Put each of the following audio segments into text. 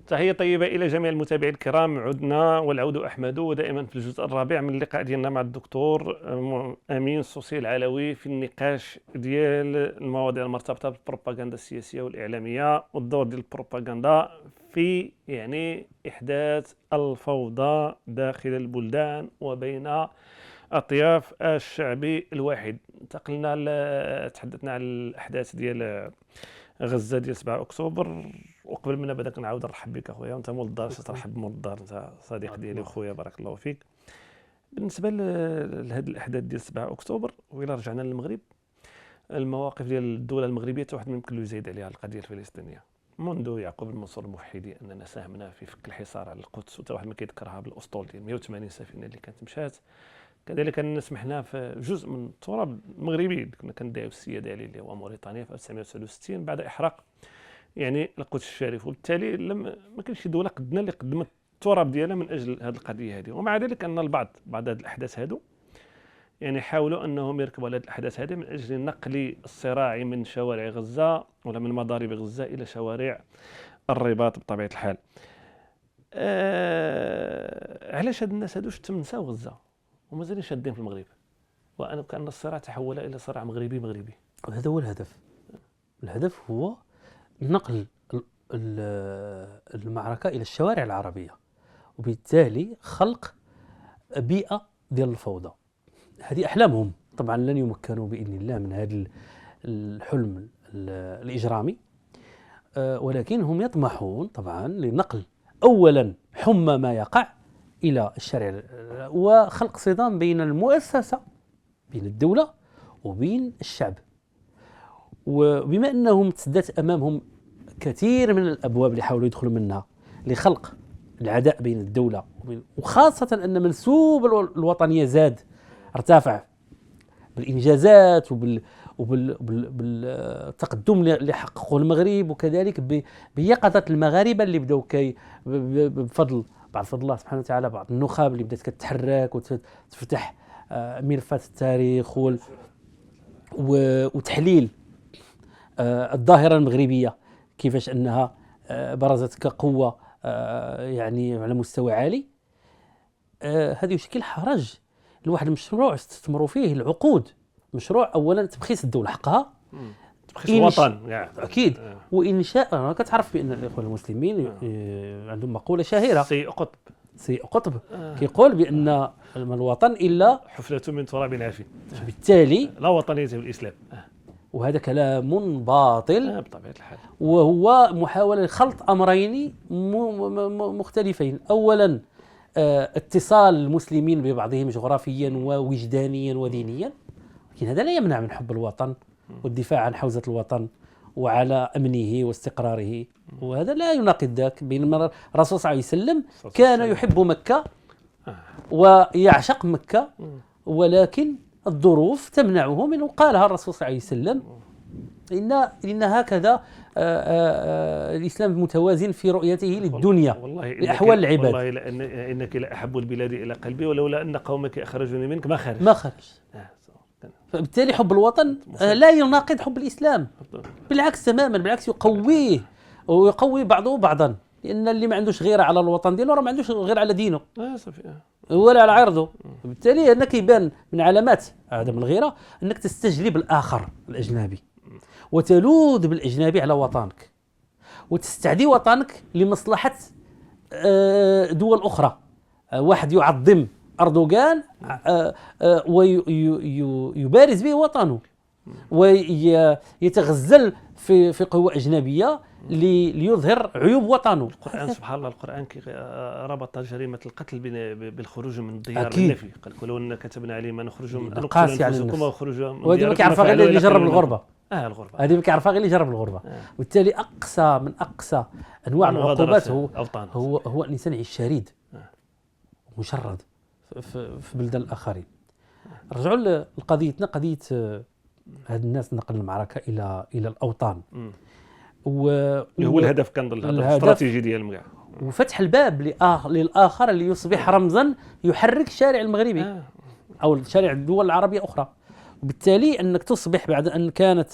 تحية طيبة إلى جميع المتابعين الكرام. عدنا والعود أحمد دائما في الجزء الرابع من اللقاء ديالنا مع الدكتور أمين السوسي العلوي في النقاش ديال المواضيع المرتبطة بالبروباغندا السياسية والإعلامية والدور ديال البروباغندا في إحداث الفوضى داخل البلدان وبين أطياف الشعب الواحد. تحدثنا عن الأحداث ديال غزة ديال 7 أكتوبر، وقبل ما نبدا كنعاود نرحب بك اخويا، وانت مول الدار ترحب بمول الدار، انت صديق ديالي وخويا بارك الله فيك. بالنسبه لهذه الاحداث ديال 7 اكتوبر وإلا رجعنا للمغرب، المواقف ديال الدوله المغربيه حتى واحد ما يمكن له يزيد عليها القضيه الفلسطينيه. منذ يعقوب المنصور الموحدي اننا ساهمنا في فك الحصار على القدس، وتا واحد ما كيذكرها بالاسطول ديال 180 سفينه اللي كانت مشات. كذلك أننا سمحنا في جزء من التراب المغربي كنا كندعيو السياده عليه اللي هو موريتانيا في 1969 بعد احراق القدس الشريف، وبالتالي ما كانش شي دوله قدنا اللي قدمت التراب ديالها من اجل هذه القضيه هذه. ومع ذلك ان البعض بعد هذه الاحداث هذو حاولوا انهم يركبوا على هذه الاحداث هذه من اجل نقل الصراع من شوارع غزه ولا من مضارب غزه الى شوارع الرباط بطبيعه الحال. علاش هاد الناس هادو تمنساو غزه ومازالين شادين في المغرب، وانا كان الصراع تحول الى صراع مغربي. هذا هو الهدف هو نقل المعركة إلى الشوارع العربية، وبالتالي خلق بيئة ديال الفوضى. هذه أحلامهم طبعا، لن يمكنوا بإذن الله من هذا الحلم الإجرامي، ولكن هم يطمحون طبعا لنقل أولا حمى ما يقع إلى الشارع وخلق صدام بين المؤسسة، بين الدولة وبين الشعب. وبما أنهم تسدت أمامهم كثير من الأبواب اللي حاولوا يدخلوا منها لخلق العداء بين الدولة وخاصة أن منسوب الوطنية زاد ارتفع بالإنجازات وبالتقدم اللي حققه المغرب، وكذلك بيقظة المغاربة اللي بدأوا بفضل الله سبحانه وتعالى بعض النخب اللي بدأت كتحرك وتفتح ملفات التاريخ وتحليل الظاهرة المغربية كيفاش أنها برزت كقوة على مستوى عالي. هذا يشكل حرج لواحد مشروع استثمروا فيه العقود، مشروع أولا تبخيس الدولة حقها، تبخيس الوطن أكيد، وإنشاء. كتعرف بأن الإخوان المسلمين عندهم مقولة شهيرة سي قطب كيقول بأن الوطن إلا حفلة من تراب عافي، بالتالي لا وطنية في الإسلام. وهذا كلام باطل بطبيعة الحال، وهو محاولة لخلط أمرين مختلفين. أولا اتصال المسلمين ببعضهم جغرافيا ووجدانيا ودينيا، لكن هذا لا يمنع من حب الوطن والدفاع عن حوزة الوطن وعلى أمنه واستقراره، وهذا لا يناقض ذاك. بينما الرسول صلى الله عليه وسلم كان يحب مكة ويعشق مكة، ولكن الظروف تمنعه من، قالها الرسول صلى الله عليه وسلم إن هكذا الإسلام متوازن في رؤيته للدنيا لأحوال العباد. والله إنك لأحب البلاد إلى قلبي ولولا أن قومك أخرجوني منك ما خرج. فبالتالي حب الوطن لا يناقض حب الإسلام، بالعكس تماما، بالعكس يقويه ويقوي بعضه بعضا، لأن اللي ما عندوش غيرة على الوطن ديالو راه ما عندوش غير على دينه ولا على عرضه. بالتالي أنك يبان من علامات عدم الغيرة أنك تستجلب الآخر الأجنبي وتلوذ بالأجنبي على وطنك وتستعدي وطنك لمصلحة دول أخرى. واحد يعظم أردوغان ويبارز به وطنه ويتغزل في قوة أجنبية ليظهر عيوب وطنه. القرآن سبحان الله، القرآن ربط جريمة القتل بالخروج من الديار بالنفي. قال ولو كتبنا عليهم أن نخرجوا من أنفسكم وخرجوا من دياركم. وهذه ما كيعرفها غير اللي جرب الغربة. الغربة هذه ما كيعرفها غير اللي جرب الغربة. وبالتالي من أقصى أنواع العقوبات هو الإنسان يعيش شريد مشرد في بلدان الآخرين. رجعوا لقضيتنا، قضية هاد الناس نقل المعركة إلى الأوطان، هو الهدف كان الاستراتيجي ديالهم، وفتح الباب للآخر اللي يصبح رمزا يحرك الشارع المغربي أو الشارع الدول العربية أخرى. وبالتالي أنك تصبح بعد أن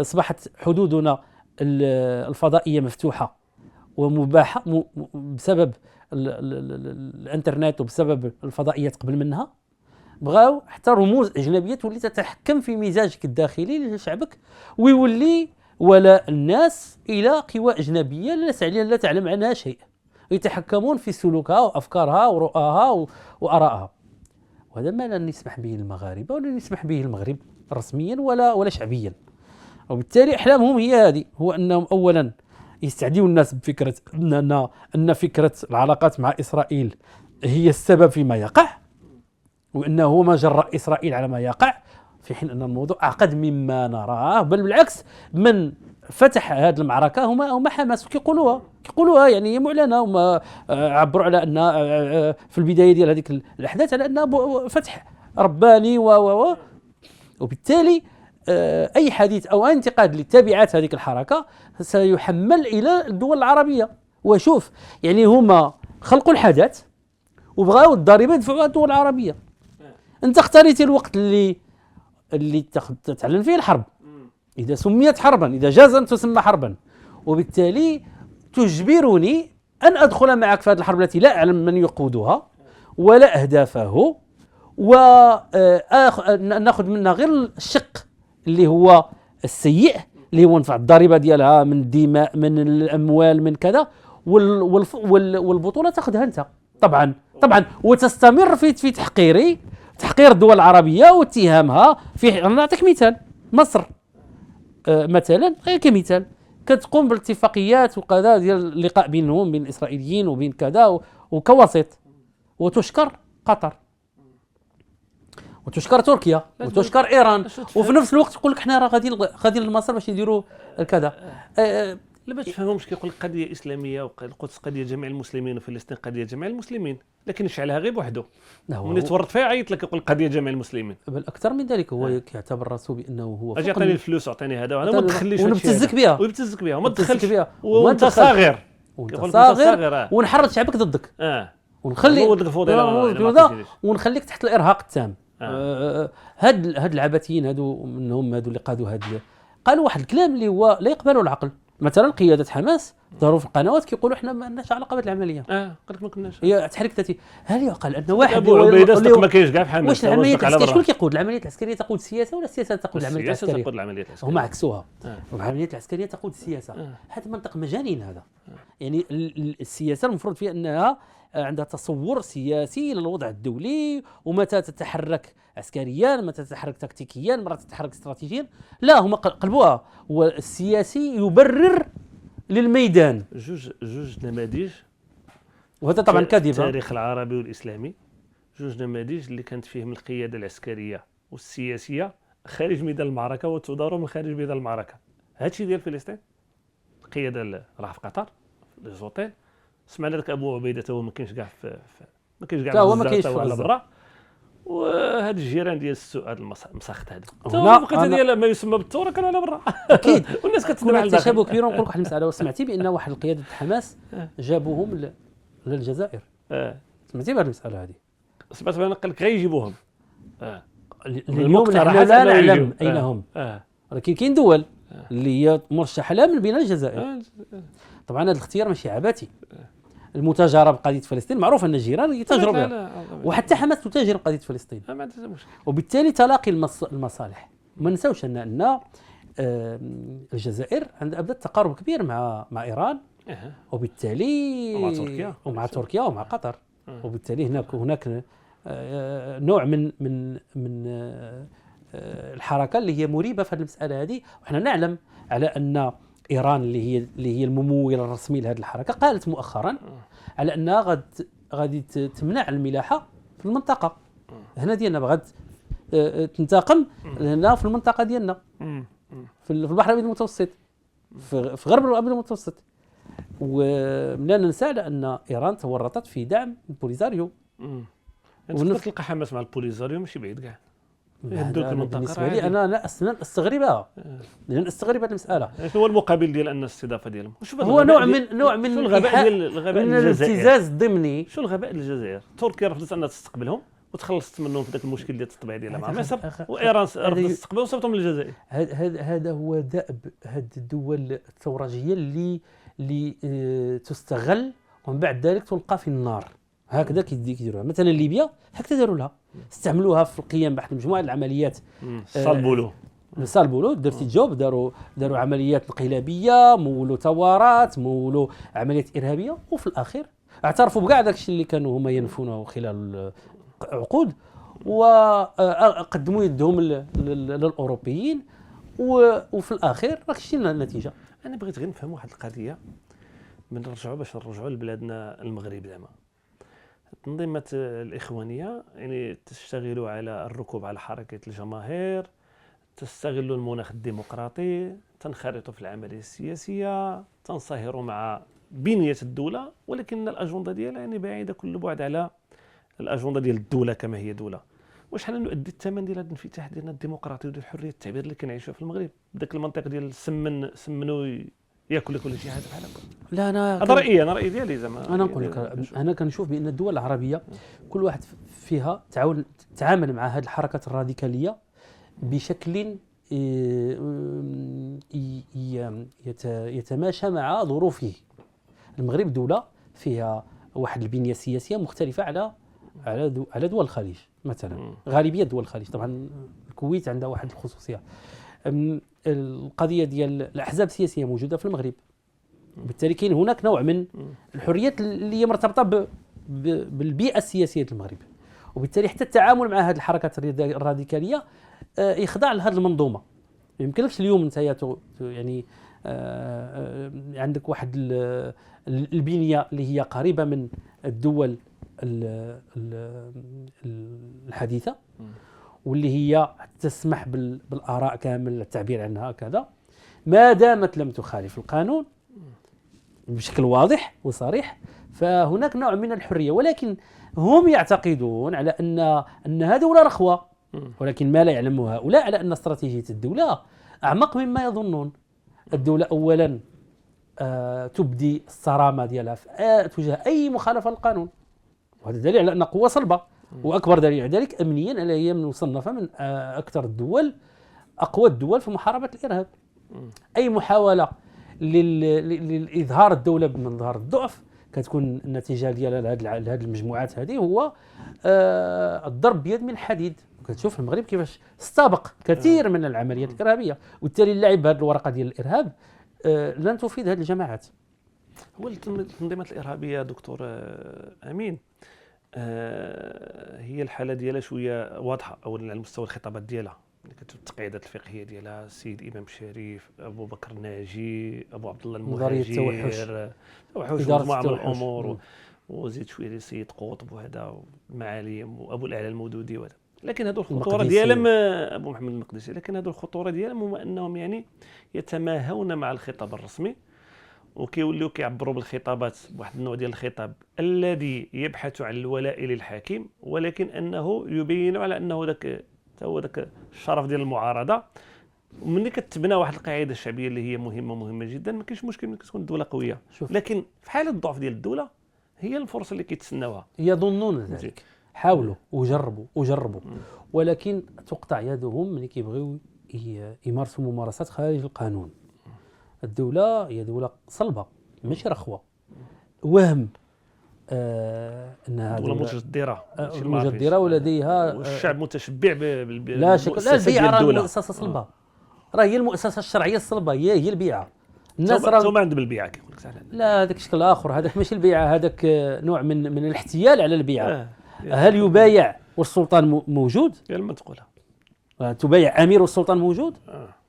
أصبحت حدودنا الفضائية مفتوحة ومباحه بسبب الانترنت وبسبب الفضائيات قبل منها، بغاو حتى رموز اجنبيه تولي تتحكم في مزاجك الداخلي لشعبك، ويولي ولاء الناس الى قوى اجنبيه لا تعلم عنها شيء، يتحكمون في سلوكها وافكارها ورؤاها وارائها. وهذا ما لن نسمح به المغاربه ولا نسمح به المغرب رسميا ولا شعبيا. وبالتالي احلامهم هي هذه، هو انهم اولا يستعديوا الناس بفكره ان فكره العلاقات مع اسرائيل هي السبب فيما يقع، وانه هو ما جرأ اسرائيل على ما يقع، في حين ان الموضوع اعقد مما نراه. بل بالعكس، من فتح هذه المعركه هم حماس، كيقولوها يعني معلنه، وما عبروا على ان في البدايه ديال هذيك الاحداث على انه فتح رباني وبالتالي اي حديث او انتقاد لتبعات هذيك الحركه سيحمل الى الدول العربيه. وشوف يعني هما خلقوا الحدث وبغاو الضريبه يدفعوها الدول العربيه. انت اختاريتي الوقت اللي تعلن فيه الحرب، اذا سميت حربا، اذا جاز ان تسمى حربا، وبالتالي تجبرني ان ادخل معك في هذه الحرب التي لا اعلم من يقودها ولا اهدافه، وناخذ منها غير الشق اللي هو السيء، اللي هو نفع الضريبه ديالها من الدماء، من الاموال، من كذا، والبطوله تاخذها انت طبعا وتستمر في تحقير الدول العربيه واتهامها. نعطيك مثال، مصر مثلا كمثال كتقوم بالاتفاقيات وكذا ديال اللقاء بينهم، بين الاسرائيليين وبين كذا وكوسيط، وتشكر قطر وتشكر تركيا وتشكر ايران، وفي نفس الوقت يقول لك حنا راه غادي لمصر باش يديروا كذا. لا ما تفهمهمش، كيقول لك قضيه اسلاميه والقدس قضيه جميع المسلمين وفلسطين قضيه جميع المسلمين، لكن يشعلها غير بوحده. ملي تورط فيها عيط لك يقول قضيه جميع المسلمين. بل اكثر من ذلك، هو كيعتبر راسه بانه هو اجي عطيني الفلوس وعطيني هذا وما تدخليش ونبتزك بها وما تدخلش بها، وانت صاغر ونحرض شعبك ضدك، ونخليك تحت الارهاق التام. هاد العبثيين هادو منهم، هادو اللي قالوا واحد الكلام اللي هو لا يقبله العقل. مثلا قياده حماس ظهروا في القنوات كيقولوا احنا ما عندناش علاقه بهذه العمليه. قال لك ما كناش، هي تحريك ذاتي. هل يعقل ان واحد ابو عبيده صدق ما كاينش كاع في حماس؟ واش العمليه العسكريه شكون كيقود؟ العمليه العسكريه تقود السياسه ولا السياسه تقود العمليه العسكريه؟ تقود العمليه العسكريه، هما عكسوها. العمليه العسكريه تقود السياسه. هذا منطق مجانين هذا. يعني السياسه المفروض فيها انها عندها تصور سياسي للوضع الدولي، ومتى تتحرك عسكريا، متى تتحرك تكتيكيا، متى تتحرك استراتيجيا. لا، هما قلبوها، والسياسي يبرر للميدان. جوج نماذج، وهذا طبعا كذب. التاريخ العربي والاسلامي جوج نماذج اللي كانت فيهم القياده العسكريه والسياسيه خارج ميدان المعركه وتدار من خارج ميدان المعركه. هادشي ديال فلسطين، القياده راه في قطر في ليزوتيل. سمعنا لك ابو عبيده هو ما كاينش كاع ما كاينش كاع ولا برا، وهاد الجيران ديال السوق، هذا المساخط هذا الوقيته ديال ما يسمى بالثوره كانوا على برا اكيد. والناس كتسمع على تشابه كبير. ونقول لك واحد المساله، سمعتي بان واحد القياده حماس جابوهم للجزائر؟ سمعتي بهذه المساله هذه؟ سمعت بان قال لك غيجيبوهم. اليوم نحن لا نعلم اين هم، ولكن كاين دول اللي هي مرشحه لها من بين الجزائر. طبعا هذا الاختيار ماشي عبثي. المتاجره بقضيه فلسطين معروف ان الجيران يتاجروا بها، وحتى حماس تتاجر بقضيه فلسطين، وبالتالي تلاقي المصالح. ما نساوش ان الجزائر بدات تقارب كبير مع ايران، وبالتالي ومع تركيا ومع قطر. وبالتالي هناك نوع من الحركه اللي هي مريبه في هذه المساله هذه. وحنا نعلم على ان ايران اللي هي الممول الرسمي لهذه الحركه قالت مؤخرا على انها غادي تمنع الملاحه في المنطقه هنا ديالنا، بغات تنتقم هنا في المنطقه ديالنا في البحر الابيض المتوسط، في غرب الابيض المتوسط. ولا ننسى على ان ايران تورطت في دعم البوليزاريو. تقدر تلقى حماس مع البوليزاريو ماشي بعيد كاع. بالنسبه لي انا اصلا استغربها، لان استغرب هذه المساله. شنو هو المقابل ديال ان الاستضافه ديالهم؟ هو نوع من الغباء ديال الابتزاز الضمني. شو الغباء ديال الجزائر؟ تركيا رفضت انها تستقبلهم وتخلصت منهم في ذاك المشكل ديال التطبيع ديالها مع مصر، وايران رفضت تستقبلهم وصيفطهم للجزائر. هذا هو دأب هذه الدول الثورجيه اللي اللي تستغل ومن بعد ذلك تلقى في النار. هكذا كيديروها. مثلا ليبيا هكذا داروا لها، استعملوها في القيام بواحد مجموعه العمليات. صالبولو درتي جوب، داروا عمليات انقلابيه، مولوا ثورات، مولوا عمليات ارهابيه، وفي الاخير اعترفوا بكاع داك الشيء اللي كانوا هما ينفونه خلال عقود، وقدموا يدهم للاوروبيين، وفي الاخير راك شتينا النتيجه. انا بغيت غير نفهم واحد القضيه باش نرجعوا لبلادنا المغرب. زعما التنظيمات الاخوانيه يعني تشتغل على الركوب على حركه الجماهير، تستغل المناخ الديمقراطي، تنخرطوا في العمليه السياسيه، تنصهروا مع بنيه الدوله، ولكن الاجنده ديالها يعني بعيده كل بعد على الاجنده ديال الدوله كما هي دوله. وشحال نؤدي الثمن ديال هذا الانفتاح ديالنا الديمقراطي وديال حريه التعبير اللي كنعيشوها في المغرب، داك المنطق ديال سمنوا ياكل لك ولا شي حاجه بحال هكا. لا انا هذا رايي ديالي زعما. انا نقول لك، انا كنشوف بان الدول العربيه كل واحد فيها تعامل مع هذه الحركات الراديكاليه بشكل يتماشى مع ظروفه. المغرب دولة فيها واحد البنية السياسية مختلفة على دول الخليج مثلا، غالبية دول الخليج. طبعا الكويت عندها واحد الخصوصية. القضية ديال الأحزاب السياسية موجودة في المغرب، بالتالي كاين هناك نوع من الحريات اللي هي مرتبطة بالبيئة السياسية المغرب، وبالتالي حتى التعامل مع هذه الحركات الراديكالية يخضع لهذه المنظومه. يمكنلكش اليوم انت يعني عندك واحد البنيه اللي هي قريبه من الدول الحديثه، واللي هي تسمح بالاراء كامل، التعبير عنها كذا، ما دامت لم تخالف القانون بشكل واضح وصريح، فهناك نوع من الحريه. ولكن هم يعتقدون على ان هذه دولة رخوة، ولكن ما لا يعلمه هؤلاء على أن استراتيجية الدولة أعمق مما يظنون. الدولة أولا تبدي الصرامة ديالها تجاه أي مخالفة للقانون، وهذا دليل على أن قوة صلبة، وأكبر دليل على ذلك أمنيا هي مصنفة من أكثر الدول، أقوى الدول في محاربة الإرهاب. أي محاولة لإظهار الدولة بمظهر الضعف كتكون النتيجة ديال هذه المجموعات هذه هو الضرب بيد من حديد. كتشوف المغرب كيفاش استبق كثير من العمليات الإرهابية، وبالتالي اللعب بهذه الورقة ديال الإرهاب لن تفيد هذه الجماعات. هو التنظيمات الإرهابية دكتور أمين هي الحالة ديالها شوية واضحة. أولا على مستوى الخطابات ديالها، كتشوف التقعيدات الفقهية ديالها، السيد إمام الشريف، أبو بكر الناجي، أبو عبد الله المهاجر، مجموعة من الأمور، وزيد شوية السيد قطب وهذا المعاليم، وأبو الأعلى المودودي وهذا. لكن هذو الخطورة ديالهم أبو محمد المقدسي، لكن هذو الخطورة ديالهم هما أنهم يعني يتماهون مع الخطاب الرسمي، وكيوليو كيعبروا بالخطابات بواحد النوع ديال الخطاب الذي يبحث عن الولاء للحاكم، ولكن أنه يبين على أنه ذاك الشرف ديال المعارضة. ومني كتبنى واحد القاعدة الشعبية اللي هي مهمة جدا، ما كاينش مشكل ملي كتكون الدولة قوية، لكن في حالة الضعف ديال الدولة هي الفرصة اللي كيتسناوها. يظنون ذلك، حاولوا وجربوا ولكن تقطع يدهم ملي كيبغيو يمارسوا ممارسات خارج القانون. الدولة هي دولة صلبة ماشي رخوة. وهم انها دولة مجدرة ولديها والشعب متشبع لا شك. لا البيعة راه مؤسسة صلبة، راه هي المؤسسة الشرعية الصلبة، هي البيعة. الناس راه ما عندهم البيعة كيقول لك سهل. لا هذاك شكل آخر، هذاك ماشي البيعة، هذاك نوع من الاحتيال على البيعة. هل يبايع والسلطان موجود؟ يا لما تقولها تبايع أمير والسلطان موجود؟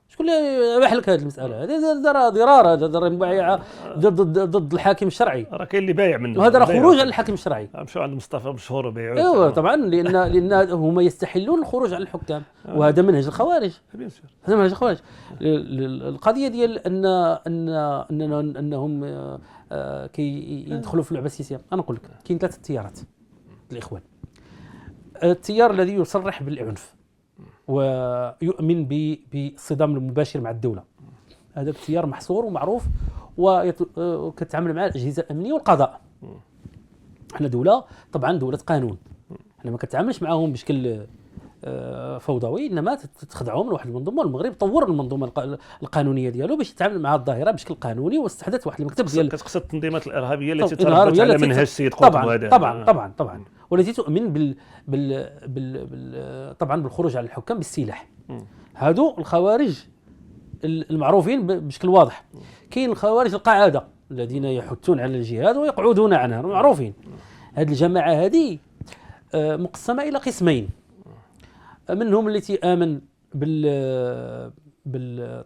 شكون اللي باح لك هذه المسألة؟ هذه ضرار، هذا مبايعة ضد الحاكم الشرعي. راه كاين اللي بايع منه، وهذا راه خروج على الحاكم الشرعي. مشاو عند مصطفى مشهور وبيعوا. ايوه طبعا، لان هما يستحلون الخروج على الحكام، وهذا منهج الخوارج. هذا منهج الخوارج. القضية ديال انهم يدخلوا في اللعبة السياسية. انا نقول لك كاين 3 تيارات الإخوان. التيار الذي يصرح بالعنف ويؤمن بالصدام المباشر مع الدولة، هذا التيار محصور ومعروف وكتعامل مع الأجهزة الأمنية والقضاء. احنا دولة طبعا دولة قانون، احنا ما كنتعاملش معهم بشكل فوضوي، انما تخدعهم من واحد المنظومه. المغرب طور المنظومه القانونيه ديالو باش يتعامل مع الظاهره بشكل قانوني، واستحدث واحد المكتب ديال كتقصد التنظيمات الارهابيه التي تربت على منهج السيد قطب هذا. طبعا والتي تؤمن طبعا بالخروج على الحكام بالسلاح. هادو الخوارج المعروفين بشكل واضح. كاين الخوارج القاعده الذين يحثون على الجهاد ويقعدون عنها، معروفين. هذه الجماعه هذه مقسمه الى قسمين، منهم التي امن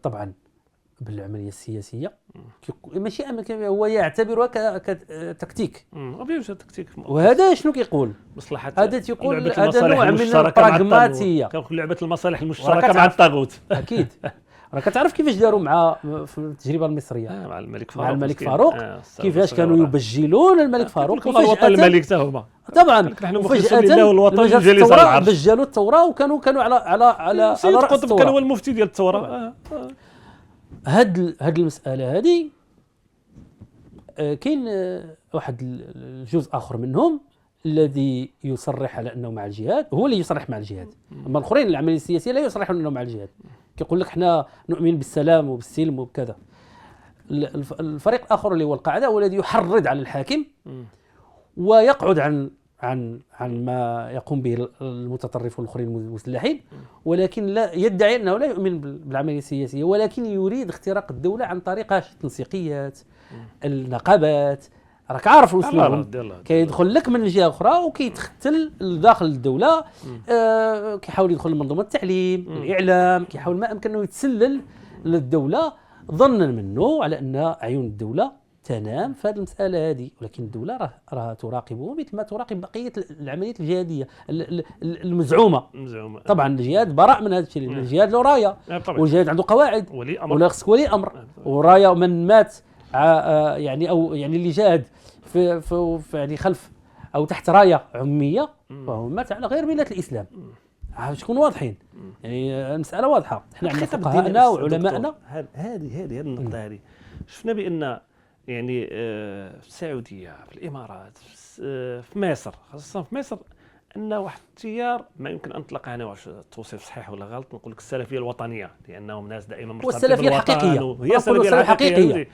طبعا بالعمليه السياسيه، ماشي امن، هو يعتبرها كتكتيك. وهذا شنو كيقول؟ مصلحه هذا تيقول هذا نوع من البراغماتيه، كنقول لعبه المصالح المشتركه مع الطاغوت. اكيد. راه كتعرف كيفاش داروا في التجربه المصريه مع الملك فاروق كيفاش كانوا يبجلون الملك فاروق وفجاه الملك حتى هما طبعا وفجاه الوطن جالس على العرش، بجلوا الثوره وكانوا على سيد قطب كان هو المفتي ديال الثوره. هاد المساله هذه كاين واحد الجزء اخر منهم الذي يصرح على انه مع الجهاد، هو اللي يصرح مع الجهاد. اما الاخرين العمليه السياسيه لا يصرحون انه مع الجهاد، كيقول لك احنا نؤمن بالسلام وبالسلم وبكذا. الفريق الاخر اللي هو القاعده هو الذي يحرض على الحاكم ويقعد عن ما يقوم به المتطرفون الاخرين المسلحين، ولكن لا يدعي انه لا يؤمن بالعمليه السياسيه، ولكن يريد اختراق الدوله عن طريق التنسيقيات، النقابات. راك عارف الاسلوب، كيدخل لك من جهه اخرى وكيتختل داخل الدوله. كيحاول يدخل لمنظومه التعليم، الاعلام، كيحاول ما امكن انه يتسلل للدوله ظنا منه على ان اعين الدوله تنام في هذه المساله هذه، ولكن الدوله راه تراقبه مثل ما تراقب بقيه العمليات الجهاديه المزعومه. طبعا الجهاد براء من هذا الشيء، لان الجهاد له رايه، والجهاد عنده قواعد، ولا خصك ولي امر، ورايه من مات يعني او يعني اللي جاهد في يعني خلف او تحت رايه عميه فهو مات على غير مله الاسلام. باش نكونوا واضحين، يعني المساله واضحه. احنا عندنا فقهاءنا وعلماءنا. هذه النقطه هذه شفنا بان يعني في السعوديه، في الامارات، في مصر، خاصه في مصر، ان واحد التيار ما يمكن ان نطلق عليه واش التوصيف صحيح ولا غلط، نقول لك السلفيه الوطنيه، لانهم ناس دائما مرتبطين بالوطن. هي السلفيه الحقيقيه،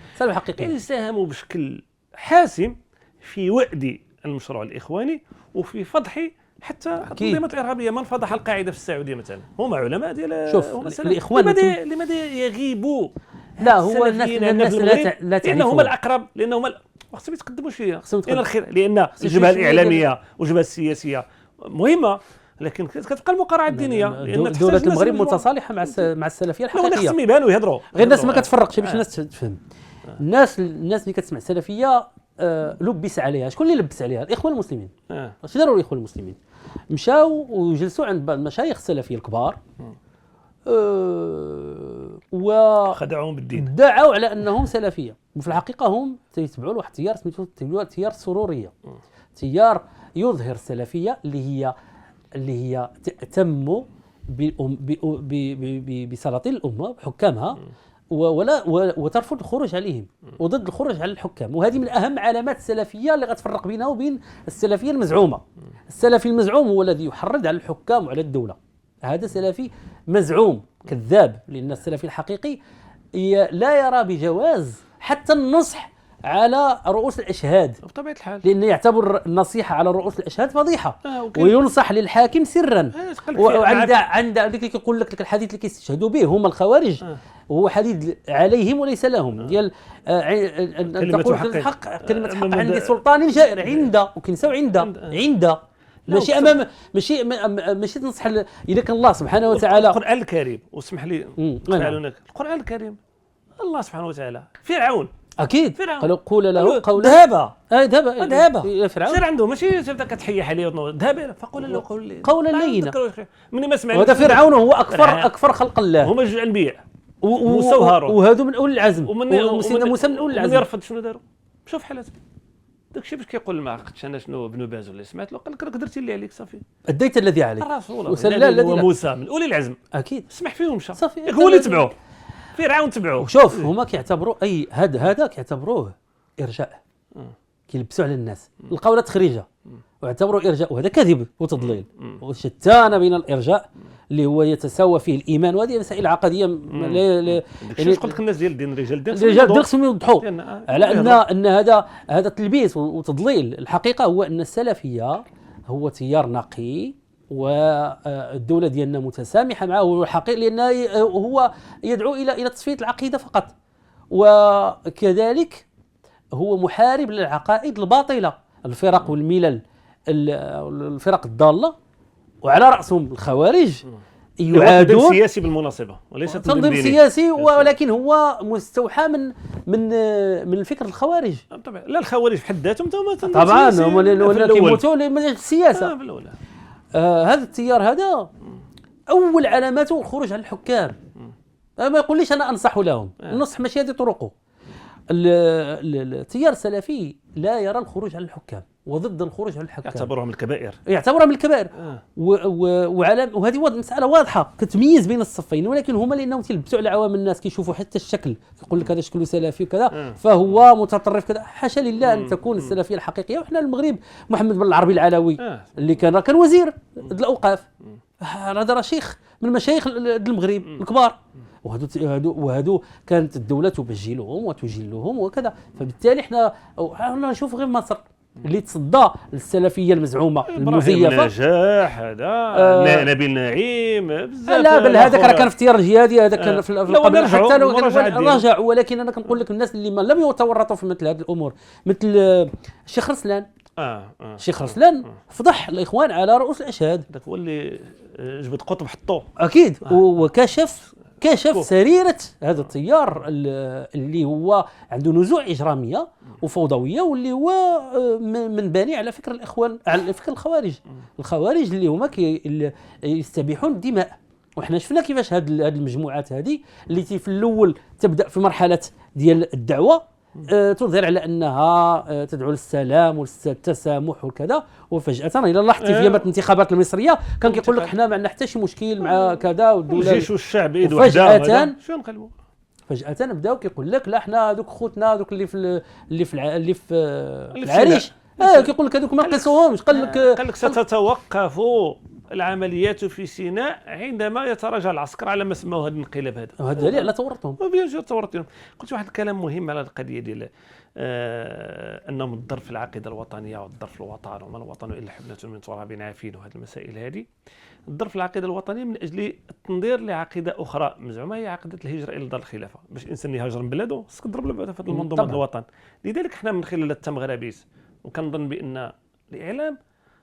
اللي ساهموا بشكل حاسم في وأد المشروع الاخواني وفي فضح حتى التنظيمات الارهابيه. من فضح القاعده في السعوديه مثلا هما علماء ديال شوف الاخوان لماذا يغيبوا؟ لا هو الناس لا لانهم هما الاقرب، لانهم خصهم يتقدموا شويه الى الخير، لان الجبهه الاعلاميه والجبهه السياسيه مهمه، لكن كتبقى المقارعه الدينيه، لان دوله المغرب متصالحه مع السلفيه الحقيقيه. خصهم يبانوا يهضروا، غير الناس ما كتفرقش باش الناس تفهم. الناس اللي كتسمع السلفيه لبس عليها. شكون اللي لبس عليها؟ الاخوان المسلمين. اش داروا الاخوان المسلمين؟ مشاو وجلسوا عند بعض المشايخ السلفيه الكبار وخدعوهم بالدين، دعوا على انهم سلفيه، وفي الحقيقه هم تيتبعوا لواحد التيار سميتو تيار السروريه، تيار يظهر السلفيه اللي هي تهتم بسلاطين الامه بحكامها وترفض الخروج عليهم وضد الخروج على الحكام. وهذه من اهم علامات السلفيه اللي غتفرق بينها وبين السلفيه المزعومه. السلفي المزعوم هو الذي يحرض على الحكام وعلى الدوله، هذا سلفي مزعوم كذاب، لان السلفي الحقيقي لا يرى بجواز حتى النصح على رؤوس الاشهاد بطبيعه الحال، لانه يعتبر النصيحه على رؤوس الاشهاد فضيحه. وينصح للحاكم سرا. عند اللي كيقول لك الحديث اللي كيستشهدوا به هم الخوارج وهو حديث عليهم وليس لهم، ديال تقول الحق كلمه حق عند سلطان جائر، عنده وكنساو عنده ماشي امام ماشي تنصح اذا كان الله سبحانه وتعالى. القران الكريم واسمح لي القران الكريم الله سبحانه وتعالى فرعون اكيد قول له قولا ذهب فرعون سير عنده، ماشي تبدا كتحيح عليه ذهب، فقول له قولا لينا. من ما سمع هذا فرعون هو اكبر خلق الله، هما جوج انبياء موسى وهارون، وهادو من اولي العزم، وسيدنا موسى من اولي العزم. من يرفض شنو داروا؟ شوف حالته داكشي باش كيقول ما عقدتش انا شنو ابن باز ولا سمعت له، قال لك راك درتي اللي عليك صافي، اديت الذي عليك. الرسول وسلم وموسى من اولي العزم اكيد، اسمح فيهم صافي، هو اللي تبعوه فرعون تبعوه. وشوف هما كيعتبروا اي هذا كيعتبروه ارجاء، كيلبسوا على الناس القوله تخريجه. واعتبروا ارجاء، وهذا كذب وتضليل. وشتان بين الارجاء اللي هو يتساوى فيه الايمان، وهذه مسائل عقديه يعني قلت لك الناس ديال الدين الرجال خصهم يوضحوا على ان هذا تلبيس وتضليل. الحقيقه هو ان السلفيه هو تيار نقي، والدوله ديالنا متسامحه معه، والحقيقه لان هو يدعو الى تصفيه العقيده فقط، وكذلك هو محارب للعقائد الباطله، الفرق والملل، الفرق الضاله، وعلى راسهم الخوارج يعادون. تنظيم سياسي بالمناسبه وليس تنظيم سياسي، ولكن هو مستوحى من الفكر الخوارج. طبعا لا، الخوارج بحد ذاتهم طبعا هم كيموتوا لمجال السياسه. هذا التيار هذا اول علاماته الخروج على الحكام. ما يقوليش انا انصح لهم، النصح ماشي هذه طرقه. التيار السلفي لا يرى الخروج على الحكام وضد الخروج على الحكام، يعتبرها من الكبائر، وهذه مسألة واضحة كتميز بين الصفين، ولكن هما لأنهم تلبسوا على عوام الناس، كيشوفوا حتى الشكل، يقول لك هذا شكله سلفي وكذا فهو متطرف كذا. حاشا لله أن تكون السلفية الحقيقية. وإحنا المغرب محمد بن العربي العلوي اللي كان وزير الأوقاف، هذا راه شيخ من مشايخ المغرب الكبار، وهادو كانت الدولة تبجلهم وتجلهم وكذا. فبالتالي احنا نشوف غير مصر اللي تصدى للسلفيه المزعومه المزيفه. نجاح هذا نبيل نعيم بزاف. لا بل هذاك راه كان في التيار الجهادي، هذا كان في القبل حتى لو رجع. ولكن انا كنقول لك الناس اللي ما لم يتورطوا في مثل هذه الامور، مثل الشيخ رسلان. الشيخ رسلان فضح الاخوان على رؤوس الاشهاد. هذاك هو اللي جبد قطب حطوه اكيد. وكشف سريرة هذا التيار اللي هو عنده نزوع إجرامية وفوضوية، واللي هو منبني على فكر الإخوان، على فكر الخوارج اللي هما يستبيحون الدماء. وإحنا شفنا كيفاش هذه المجموعات هذه اللي في الأول تبدأ في مرحلة ديال الدعوة، تظهر على أنها تدعو للسلام والتسامح وكذا، وفجأة إلى لاحظتي في يوم الانتخابات المصرية كان كيقول لك احنا ما عندنا حتى شي مشكل مع كذا، والدولة الجيش والشعب ايد وحده. شنو نقلبوا فجأة بداو كيقول لك لا احنا هذوك خوتنا هذوك اللي في العريش، كيقول لك هذوك ما نقيسوهمش. قال لك ستتوقف العمليات في سيناء عندما يتراجع العسكر على ما سموه هذا الانقلاب هذا. وهذا دليل على تورطهم. قلت واحد الكلام مهم على القضيه ديال انهم الضرب في العقيده الوطنيه والضرب في الوطن، وما الوطن الا حبنه من تراب عافين، وهذه المسائل هذه. الضرب في العقيده الوطنيه من اجل التنظير لعقيده اخرى مزعومه، هي عقيده الهجره الى دار الخلافه. باش الانسان يهاجر من بلاده خصك تضرب له في المنظومه الوطن. لذلك احنا من خلال التمغربيس، وكنظن بان الاعلام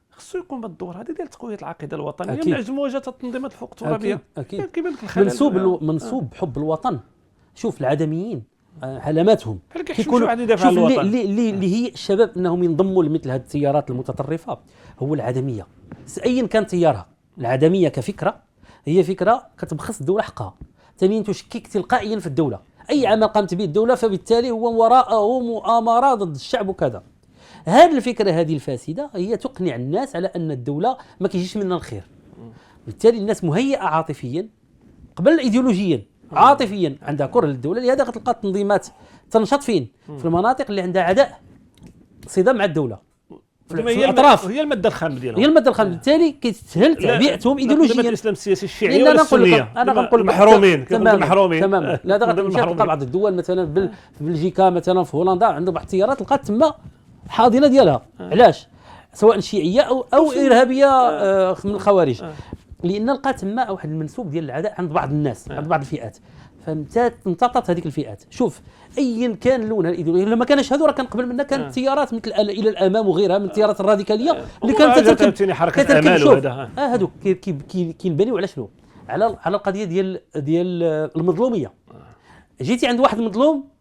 خصو يقوم بالدور هذه ديال تقويه العقيده الوطنيه من اجل مواجهه التنظيمات الفوق الترابيه. اكيد منسوب حب الوطن. شوف العدميين علاماتهم كيكونوا واحد يدافع عن الوطن، اللي هي الشباب انهم ينضموا لمثل هذه التيارات المتطرفه. هو العدميه ايا كان تيارها، العدميه كفكره هي فكره كتبخس الدوله حقها. ثانيا تشكك تلقائيا في الدوله، اي عمل قامت به الدوله فبالتالي هو وراءه مؤامره ضد الشعب وكذا. هذه الفكره هذه الفاسده هي تقنع الناس على ان الدوله ما كيجيش منها الخير. بالتالي الناس مهيئه عاطفيا قبل ايديولوجيا، عاطفيا عندها كره للدوله. لهذا غتلقى التنظيمات تنشط فين؟ في المناطق اللي عندها عداء صدام مع الدوله، في الاطراف. هي الماده الخام ديالهم، هي الماده الخام. بالتالي كيتسهل تعبئتهم ايديولوجيا. الاسلام السياسي الشيعي ولا السنيه، انا كنقول محرومين تماما. لا غتلقى بعض الدول مثلا في بلجيكا، مثلا في هولندا، عندهم واحد التيارات لقات تما حاضنه ديالها. علاش؟ سواء شيعيه او ارهابيه من الخوارج. لان لقات تما واحد المنسوب ديال العداء عند بعض الناس، عند بعض الفئات، فامتطت هذيك الفئات. شوف ايا كان لونها الايديولوجي، لما كانش هذو راه كان قبل منا كانت تيارات مثل الى الامام وغيرها من التيارات الراديكاليه اللي كانت تتركب حركه امال وهذا. هذوك كينبنيو على شنو؟ على القضيه ديال المظلوميه. جيتي عند واحد مظلوم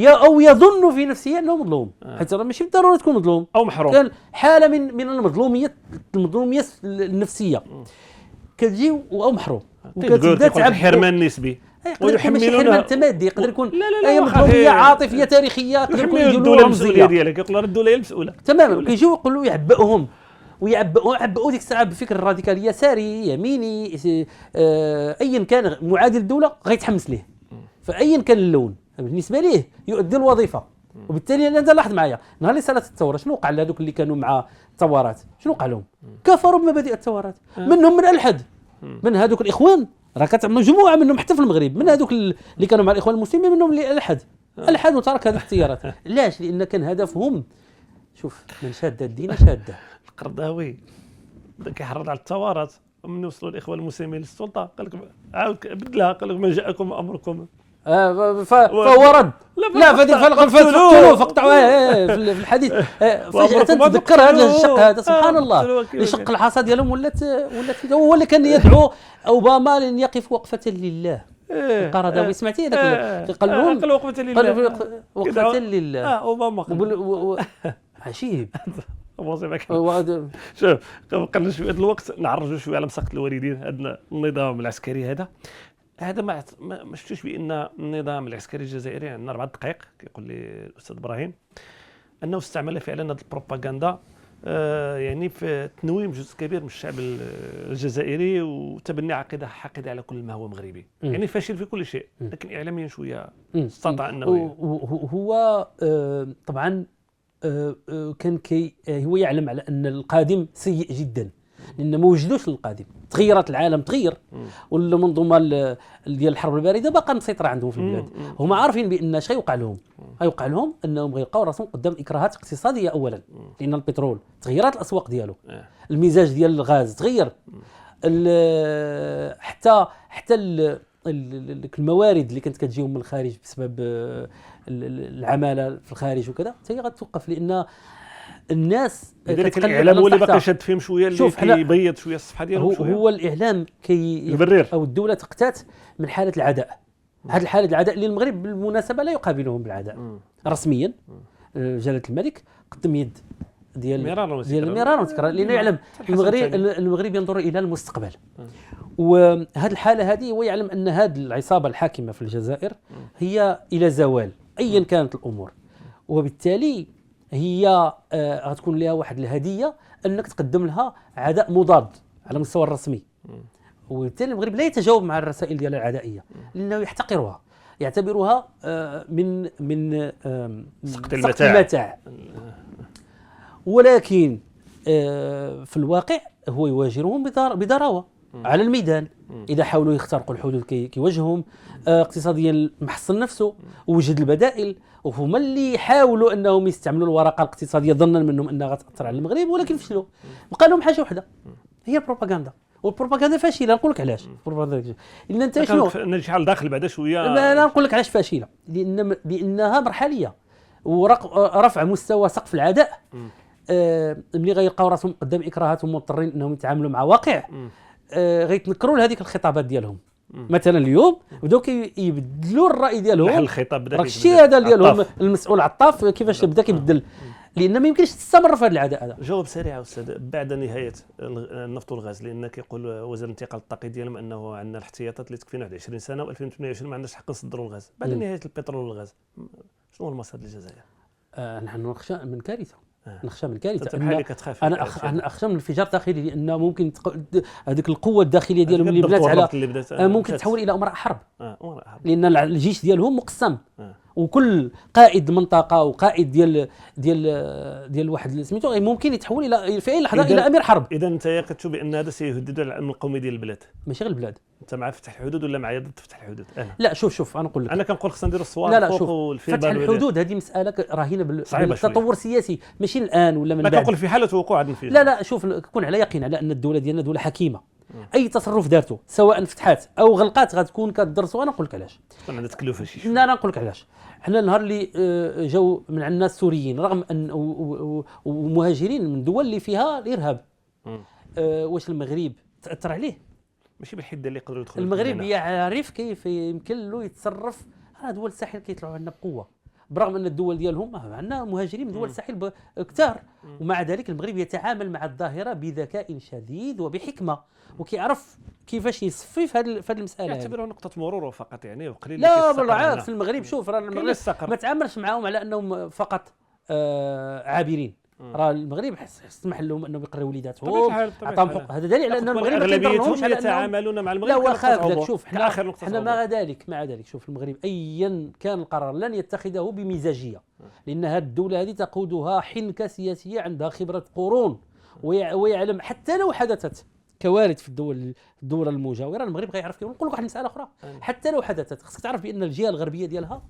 او يظن في نفسه انه مظلوم، حتى ماشي بالضروره تكون مظلوم او محروم، كان حاله من المظلوميه النفسيه. كتجي او محروم وكتبدا تعب حرمان نسبي، ويحملون حرمان تمادي. يقدر يكون اي مظلوميه عاطفيه تاريخيه، يقدر يكون الدوله المسؤوليه ديالك، يقول الدوله هي المسؤوله تماما. كيجيو يقولوا يعبئوا ديك الساعه بفكر الراديكالي يساري يميني ايا كان معادي الدوله غيتحمس ليه، فايا كان اللون بالنسبه ليه يؤدي الوظيفه. وبالتالي انت لاحظ معايا نهار اللي صارت الثوره شنو وقع لهذوك اللي كانوا مع الثورات؟ شنو وقع لهم؟ كفروا بمبادئ الثورات، منهم من الحد، من هذوك الاخوان راه مجموعه منهم حتى في المغرب، من هذوك اللي كانوا مع الاخوان المسلمين منهم اللي الحد وترك هذه الاختيارات. علاش؟ لان كان هدفهم، شوف، من شاد الدين شاده. القرضاوي بدا كيحرض على الثورات، ومن وصلوا الاخوان المسلمين للسلطه قال لك عاود بدلها، قال لك ما جاءكم امركم فهو رد. لا فقتلوه فقطعوه في الحديث. فجأة تذكر هذا الشق، هذا سبحان الله، يشق الحصى ديالهم ولات هو اللي كان يدعو اوباما لان يقف وقفة لله. القرضاوي سمعتي هذاك قال لهم قال وقفة لله، وقفة لله اوباما عجيب. شوف قبل شويه الوقت نعرجوا شويه على مساقط الوالدين. هذا النظام العسكري هذا ما شفتوش بان النظام العسكري الجزائري، عندنا 4 دقائق كيقول لي الاستاذ ابراهيم انه استعمل فعلا هذه البروباغندا يعني في تنويم جزء كبير من الشعب الجزائري وتبني عقيده حاقده على كل ما هو مغربي. يعني فاشل في كل شيء، لكن اعلاميا شويه استطاع انه هو طبعا كان هو يعلم على ان القادم سيء جدا، لان ما وجدوش القادم، تغيرت العالم، تغير، والمنظومه ديال الحرب البارده باقا مسيطره عندهم في البلاد. هما عارفين بان اش غيوقع لهم، غيوقع لهم انهم غيلقاو راسهم قدام اكراهات اقتصاديه اولا، لان البترول تغيرت الاسواق ديالو، المزاج ديال الغاز تغير، حتى الموارد اللي كانت كتجيهم من الخارج بسبب العماله في الخارج وكذا حتى هي غتوقف، لان الناس لذلك الاعلام هو اللي باقي شاد فيهم شويه، اللي كيبيض شويه الصفحه ديالهم شويه. هو الاعلام يبرر، او الدوله تقتات من حاله العداء. هذه الحاله العداء اللي المغرب بالمناسبه لا يقابلهم بالعداء رسميا. جلاله الملك قدم يد ديال مرارا وتكرار، لانه يعلم المغرب ينظر الى المستقبل. وهذه الحاله هذه هو يعلم ان هذه العصابه الحاكمه في الجزائر هي الى زوال ايا كانت الامور، وبالتالي هي غتكون لها واحد الهديه انك تقدم لها عداء مضاد على المستوى الرسمي. وبالتالي المغرب لا يتجاوب مع الرسائل ديالها العدائيه، لانه يحتقرها، يعتبرها من سقط المتاع. ولكن في الواقع هو يواجههم بضراوه على الميدان. اذا حاولوا يخترقوا الحدود كيواجههم، اقتصاديا محصن نفسه ووجد البدائل، وهما اللي حاولوا انهم يستعملوا الورقه الاقتصاديه ظنا منهم انها غتاثر على المغرب، ولكن فشلوا. بقى لهم حاجه واحده هي البروباغندا، والبروباغندا فاشله. نقول لك علاش البروباغندا، لان انت شنو نرجع لداخل بعدا شويه. لا نقول لك علاش فاشله، لانها مرحليه ورفع مستوى سقف العداء. ملي غيلقاو راسهم قدام اكراهات ومضطرين انهم يتعاملوا مع واقع، غيتنكروا لهذيك الخطابات ديالهم. مثلا اليوم بداو يبدلوا الراي ديالهم، الخطاب بدا الشيء هذا ديالهم المسؤول عطاف كيفاش بدا كيبدل، لان ما يمكنش تستمر في هذا العداء هذا. جواب سريع استاذ، بعد نهايه النفط والغاز، لان كيقول وزير الانتقال الطاقي ديالهم انه عندنا الاحتياطات اللي تكفينا 20 سنه، و2028 ما عندناش حق نصدروا الغاز. بعد نهايه البترول والغاز شنو هو المصير للجزائر؟ نحن نخشى من كارثه. نخشى من كارثه. انا اخشى من انفجار داخلي، لان ممكن هذيك القوه الداخليه ديالهم اللي بنات على ممكن تتحول الى امراء حرب. لان الجيش ديالهم مقسم، وكل قائد منطقه وقائد ديال واحد سميتو ممكن يتحول الى في اي لحظه الى امير حرب. اذا انت كتشوف بان هذا سيهدد على الامن القومي ديال البلاد، ماشي غير البلاد. انت مع فتح الحدود ولا مع ضد فتح الحدود؟ لا شوف انا نقول لك، انا كنقول خصنا نديروا الصوالح فوق والفيبر. فتح الحدود هذه مساله راهنه بالتطور السياسي، ماشي الان ولا من بعد. كنقول في حاله وقوع هذا الانفجار. لا شوف، كون على يقين على ان الدوله ديالنا دوله حكيمه. اي تصرف دارته سواء فتحات او غلقات غتكون كدرسوا. انا نقول لك علاش كون عندها تكلفه شي. لا نقول لك علاش. حنا النهار اللي جاو من عندنا السوريين رغم ان ومهاجرين من دول اللي فيها الارهاب، واش المغرب تاثر عليه؟ ماشي بالحده اللي يقدروا يدخلوا. المغرب يعرف كيف يمكن له يتصرف. دول الساحل كيطلعوا عندنا بقوه، برغم ان الدول ديالهم عندنا مهاجرين من دول الساحل كثار، ومع ذلك المغرب يتعامل مع الظاهره بذكاء شديد وبحكمه، وكيعرف كيفاش يصفي في هذه المساله. يعتبروها نقطه مرور فقط يعني، وقليل. لا بالعكس، المغرب شوف راه المغرب ما تعاملش معاهم على انهم فقط عابرين. راه المغرب يسمح لهم انهم يقريوا وليداتهم، عطاهم حقوق. هذا دليل على ان المغرب اغلبيتهم يتعاملون مع المغرب. لا وخاف لك. شوف حنا مع ذلك شوف المغرب ايا كان القرار لن يتخذه بمزاجيه، لأن هذه الدولة هذه تقودها حنكة سياسية عندها خبرة قرون، ويعلم حتى لو حدثت كوارث في الدول المجاورة المغرب غيعرف كيف. نقول لك واحد المسألة أخرى، حتى لو حدثت خصك تعرف بأن الجهة الغربية ديالها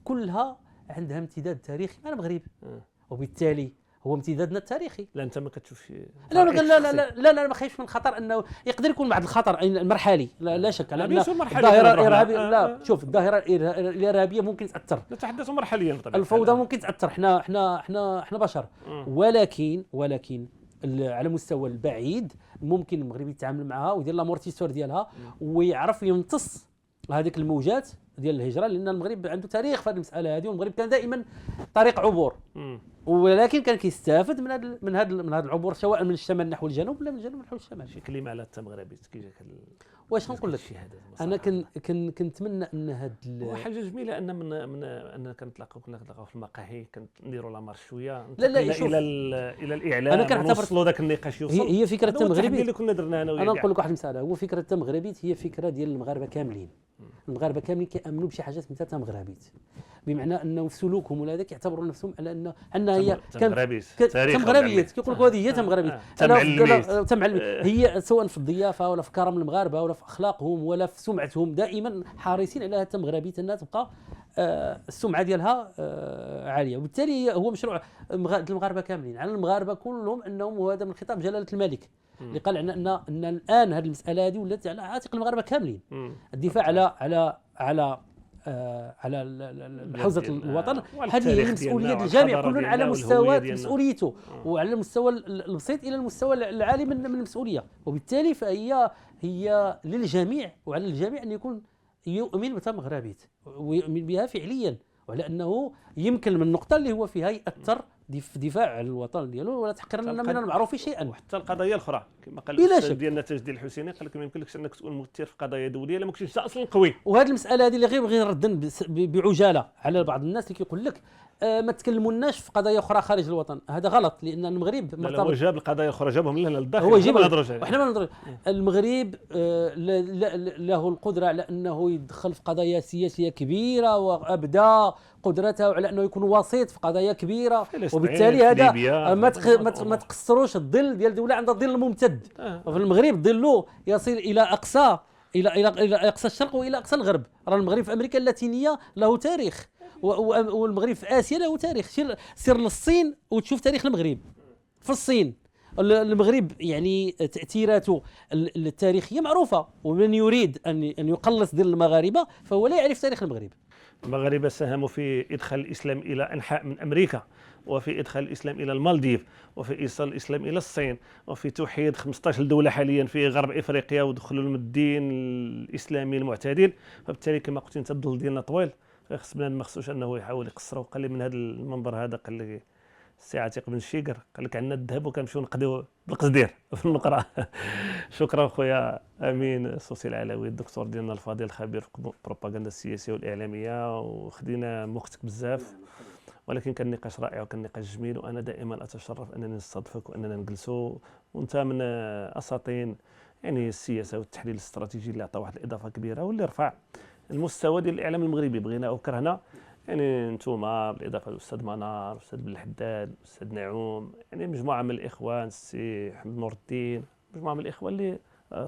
كلها عندها امتداد تاريخي مع المغرب، وبالتالي هو امتدادنا التاريخي. لا انت ما كتشوفش لا لا لا لا لا, لا ما خايفش من الخطر، انه يقدر يكون بعض الخطر المرحلي، لا شك على ان الظاهره الارهابيه، لا شوف الظاهره الارهابيه ممكن تاثر، نتحدث مرحليا بطبيعه الفوضى ممكن تاثر، احنا بشر، ولكن على مستوى البعيد ممكن المغرب يتعامل معها ويدير لامورتيسور ديالها ويعرف يمتص هذيك الموجات ديال الهجره، لان المغرب عنده تاريخ في هذه المساله هذه، والمغرب كان دائما طريق عبور، ولكن كان كيستافد من هذا العبور، سواء من الشمال نحو الجنوب ولا من الجنوب نحو الشمال. شي كلمه على التمغربيت كي جاك واش نقول لك، انا كنتمنى ان هذا حاجه جميله ان ان كنتلاقاو في المقاهي كنديروا لا مارش شويه لا الى الاعلام، انا كنعتبر نوصلوا ذاك النقاش يوصل. هي فكره التمغربيت اللي كنا درنا انا نقول لك واحد المساله، هو فكره التمغربيت هي فكره ديال المغاربه كاملين. المغاربه كاملين كيامنوا بشي حاجه سميتها تمغربيت، بمعنى انه في سلوكهم ولا هذا كيعتبروا نفسهم على ان هي تمغربيت، كيقول لك هذه هي تمغربيت، هي سواء في الضيافه ولا في كرم المغاربه ولا في اخلاقهم ولا في سمعتهم، دائما حريصين على التمغربيت انها تبقى السمعه ديالها عاليه، وبالتالي هو مشروع المغاربه كاملين، على المغاربه كلهم انهم، وهذا من خطاب جلاله الملك اللي قال ان الان هذه المساله هذه ولات على عاتق المغاربه كاملين، الدفاع على حوزه الوطن، هذه هي المسؤوليه ديال الجميع، كل على مستوى مسؤوليته، وعلى المستوى البسيط الى المستوى العالي من المسؤوليه، وبالتالي هي للجميع، وعلى الجميع ان يكون يؤمن بالتمغربيت ويؤمن بها فعليا، وعلى انه يمكن من النقطه اللي هو فيها ياثر في دفاع عن الوطن ديالو، ولا تحقرن من المعروف شيئا. وحتى القضايا الاخرى كما قال الاستاذ ديالنا تاج الدين الحسيني، قال لك ما يمكنلكش انك تكون مؤثر في قضايا دوليه الا ما كنتيش اصلا قوي. وهذه المساله هذه اللي غير ردا بعجاله على بعض الناس اللي كيقول لك ما تكلموناش في قضايا اخرى خارج الوطن، هذا غلط، لان المغرب مرتبط. هو جاب القضايا الاخرى جابهم لنا للداخل، هو يجيب وحنا ما نهضروش. المغرب له القدره على انه يدخل في قضايا سياسيه كبيره، وابدى قدرته على انه يكون وسيط في قضايا كبيره، وبالتالي هذا ما تقصروش الظل ديال دوله عندها ظل ممتد. في المغرب ظله يصل الى اقصى الى اقصى الشرق والى اقصى الغرب. راه المغرب في امريكا اللاتينيه له تاريخ، والمغرب في اسيا له تاريخ. سير للصين وتشوف تاريخ المغرب في الصين. المغرب يعني تاثيراته التاريخيه معروفه، ومن يريد ان يقلص ظل المغاربه فهو لا يعرف تاريخ المغرب. المغاربه ساهموا في ادخال الاسلام الى انحاء من امريكا، وفي ادخال الاسلام الى المالديف، وفي ايصال الاسلام الى الصين، وفي توحيد 15 دوله حاليا في غرب افريقيا ودخلوا الدين الاسلامي المعتدل. فبالتالي كما قلت انت الظل ديالنا طويل، خص بنادم ما خصوش انه يحاول يقصره. وقال لي من هذا المنبر هذا، قال لي السي عتيق بن الشيقر، قال لك عندنا الذهب وكنمشيو نقضيو بالقصدير في النقره. شكرا خويا امين السوسي العلوي، الدكتور ديالنا الفاضل الخبير في البروباغندا السياسيه والاعلاميه، وخدينا وقتك بزاف، ولكن كان نقاش رائع وكان نقاش جميل، وانا دائما اتشرف انني نستضيفك واننا نجلسوا، وانت من اساطين يعني السياسه والتحليل الاستراتيجي اللي عطى واحد الاضافه كبيره واللي رفع المستوى ديال الاعلام المغربي. بغينا او كرهنا يعني نتوما بالاضافه للاستاذ منار، الاستاذ بن الحداد، الاستاذ نعوم، يعني مجموعه من الاخوان، السي حمد نور الدين، مجموعه من الاخوان اللي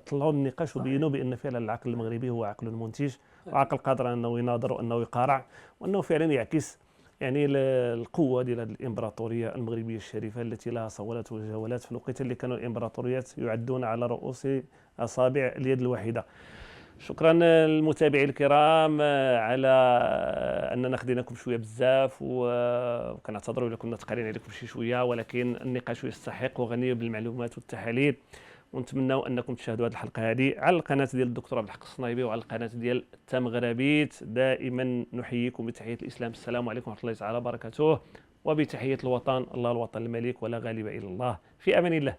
طلعوا النقاش وبينوا بان فعلا العقل المغربي هو عقل منتج، وعقل قادر انه يناظر وانه يقارع، وانه فعلا يعكس يعني القوه ديال الامبراطوريه المغربيه الشريفه التي لها صولات وجولات في الوقت اللي كانوا الامبراطوريات يعدون على رؤوس اصابع اليد الواحده. شكرا للمتابعين الكرام على اننا خديناكم شويه بزاف، وكنعتذروا اذا كنا ثقالين عليكم شي شويه، ولكن النقاش يستحق وغني بالمعلومات والتحاليل. ونتمنوا انكم تشاهدوا هذه الحلقه هذه على القناه ديال الدكتور عبد الحق الصنايبي وعلى القناه ديال التمغربيت. دائما نحييكم بتحيه الاسلام، السلام عليكم ورحمه الله تعالى وبركاته، وبتحيه الوطن، الله الوطن الملك ولا غالب الا الله. في امان الله.